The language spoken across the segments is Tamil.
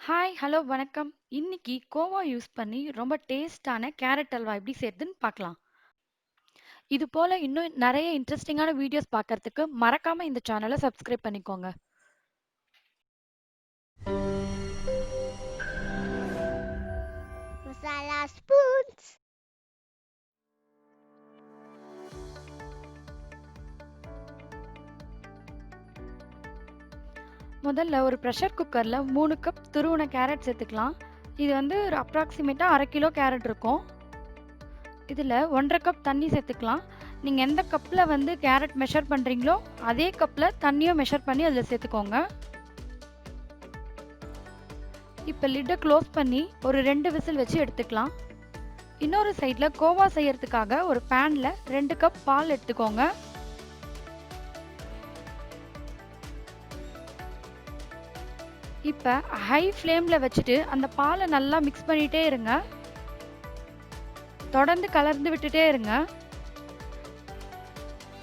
ஹாய், ஹலோ, வணக்கம். இன்னைக்கு கோவா யூஸ் பண்ணி ரொம்ப டேஸ்டான கேரட் அல்வா எப்படி செய்யறதுன்னு பார்க்கலாம். இது போல இன்னும் நிறைய இன்ட்ரெஸ்டிங்கான வீடியோஸ் பார்க்கறதுக்கு மறக்காம இந்த சேனலை சப்ஸ்கிரைப் பண்ணிக்கோங்க. Masala spoons. முதல்ல ஒரு ப்ரெஷர் குக்கரில் 3 கப் துருவன கேரட் சேர்த்துக்கலாம். இது வந்து ஒரு அப்ராக்சிமேட்டாக 1/2 கிலோ கேரட் இருக்கும். இதில் 1/2 கப் தண்ணி சேர்த்துக்கலாம். நீங்கள் எந்த கப்பில் வந்து கேரட் மெஷர் பண்ணுறீங்களோ அதே கப்பில் தண்ணியும் மெஷர் பண்ணி அதில் சேர்த்துக்கோங்க. இப்போ லிட்டை க்ளோஸ் பண்ணி ஒரு 2 விசில் வச்சு எடுத்துக்கலாம். இன்னொரு சைடில் கோவா செய்யறதுக்காக ஒரு பேனில் 2 கப் பால் எடுத்துக்கோங்க. இப்போ ஹை ஃப்ளேமில் வச்சுட்டு அந்த பாலை நல்லா மிக்ஸ் பண்ணிகிட்டே இருங்க. தொடர்ந்து கலந்து விட்டுட்டே இருங்க.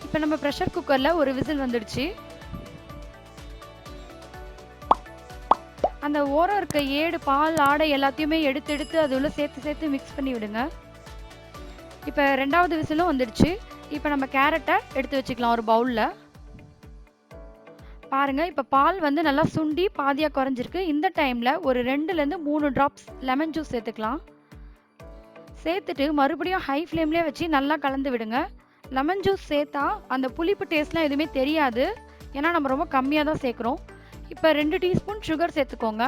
இப்போ நம்ம ப்ரெஷர் குக்கரில் ஒரு விசில் வந்துடுச்சு. அந்த ஓரம் இருக்க ஏடு பால் ஆடை எல்லாத்தையுமே எடுத்து எடுத்து அது உள்ள சேர்த்து மிக்ஸ் பண்ணி விடுங்க. இப்போ 2வது விசிலும் வந்துடுச்சு. இப்போ நம்ம கேரட்டை எடுத்து வச்சுக்கலாம் ஒரு பவுலில். பாருங்க, இப்போ பால் வந்து நல்லா சுண்டி பாதியாக குறைஞ்சிருக்கு. இந்த டைமில் ஒரு 2லேருந்து 3 ட்ராப்ஸ் லெமன் ஜூஸ் சேர்த்துக்கலாம். சேர்த்துட்டு மறுபடியும் ஹை ஃப்ளேம்லேயே வச்சு நல்லா கலந்து விடுங்க. லெமன் ஜூஸ் சேர்த்தா அந்த புளிப்பு டேஸ்ட்லாம் எதுவுமே தெரியாது, ஏன்னா நம்ம ரொம்ப கம்மியாக தான் சேர்க்குறோம். இப்போ 2 டீஸ்பூன் சுகர் சேர்த்துக்கோங்க.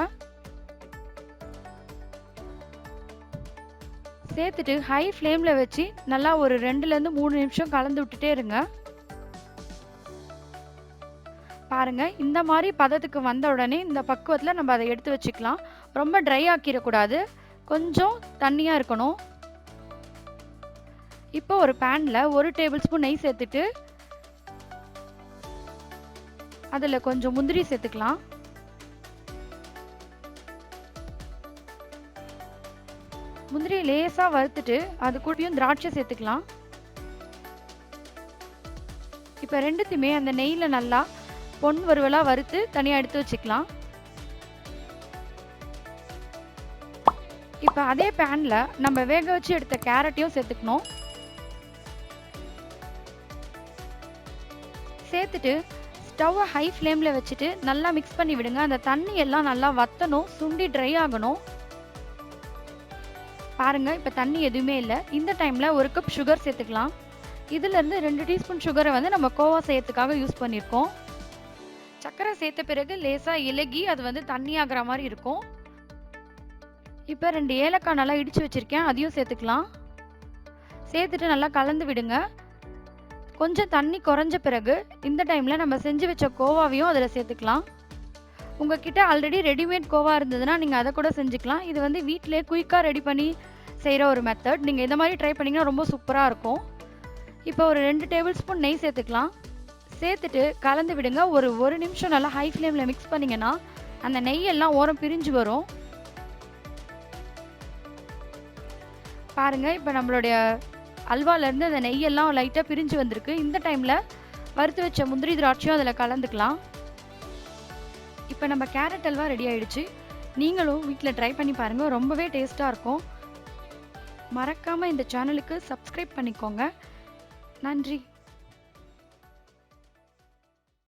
சேர்த்துட்டு ஹை ஃப்ளேமில் வச்சு நல்லா ஒரு 2லேருந்து 3 நிமிஷம் கலந்து விட்டுட்டே இருங்க. பாருங்க, இந்த மாதிரி பதத்துக்கு வந்த உடனே இந்த பக்குவத்தில் நம்ம அதை எடுத்து வச்சுக்கலாம். ரொம்ப ட்ரை ஆக்கிடக்கூடாது, கொஞ்சம் தண்ணியாக இருக்கணும். இப்போ ஒரு பேனில் 1 டேபிள் ஸ்பூன் நெய் சேர்த்துட்டு அதில் கொஞ்சம் முந்திரி சேர்த்துக்கலாம். முந்திரியை லேசாக வறுத்துட்டு அது கூடயும் திராட்சை சேர்த்துக்கலாம். இப்போ ரெண்டுத்தையுமே அந்த நெய்யில் நல்லா பொன் வறுவலாக வறுத்து தனியாக எடுத்து வச்சுக்கலாம். இப்போ அதே பேனில் நம்ம வேக வச்சு எடுத்த கேரட்டையும் சேர்த்துக்கணும். சேர்த்துட்டு ஸ்டவ்வை ஹை ஃப்ளேமில் வச்சுட்டு நல்லா மிக்ஸ் பண்ணி விடுங்க. அந்த தண்ணி எல்லாம் நல்லா வற்றணும், சுண்டி ட்ரை ஆகணும். பாருங்க, இப்போ தண்ணி எதுவுமே இல்லை. இந்த டைமில் 1 கப் சுகர் சேர்த்துக்கலாம். இதுலேருந்து 2 டீஸ்பூன் சுகரை வந்து நம்ம கோவா செய்யறதுக்காக யூஸ் பண்ணியிருக்கோம். சர்க்கரை சேர்த்த பிறகு லேசாக இலகி அது வந்து தண்ணி ஆகிற மாதிரி இருக்கும். இப்போ 2 ஏலக்காய் நல்லா இடித்து வச்சுருக்கேன், அதையும் சேர்த்துக்கலாம். சேர்த்துட்டு நல்லா கலந்து விடுங்க. கொஞ்சம் தண்ணி குறைஞ்ச பிறகு இந்த டைமில் நம்ம செஞ்சு வச்ச கோவாவையும் அதில் சேர்த்துக்கலாம். உங்ககிட்ட ஆல்ரெடி ரெடிமேட் கோவா இருந்ததுன்னா நீங்கள் அதை கூட செஞ்சுக்கலாம். இது வந்து வீட்டிலே குயிக்காக ரெடி பண்ணி செய்கிற ஒரு மெத்தட். நீங்கள் இந்த மாதிரி ட்ரை பண்ணிங்கன்னா ரொம்ப சூப்பராக இருக்கும். இப்போ ஒரு 2 டேபிள் ஸ்பூன் நெய் சேர்த்துக்கலாம். சேர்த்துட்டு கலந்து விடுங்க. ஒரு நிமிஷம் நல்லா ஹை ஃப்ளேமில் மிக்ஸ் பண்ணிங்கன்னா அந்த நெய்யெல்லாம் ஓரம் பிரிஞ்சு வரும். பாருங்கள், இப்போ நம்மளுடைய அல்வாலேருந்து அந்த நெய்யெல்லாம் லைட்டாக பிரிஞ்சு வந்திருக்கு. இந்த டைமில் வறுத்து வச்ச முந்திரி திராட்சையும் அதில் கலந்துக்கலாம். இப்போ நம்ம கேரட் அல்வா ரெடி ஆயிடுச்சு. நீங்களும் வீட்டில் ட்ரை பண்ணி பாருங்கள், ரொம்பவே டேஸ்ட்டாக இருக்கும். மறக்காமல் இந்த சேனலுக்கு சப்ஸ்கிரைப் பண்ணிக்கோங்க. நன்றி.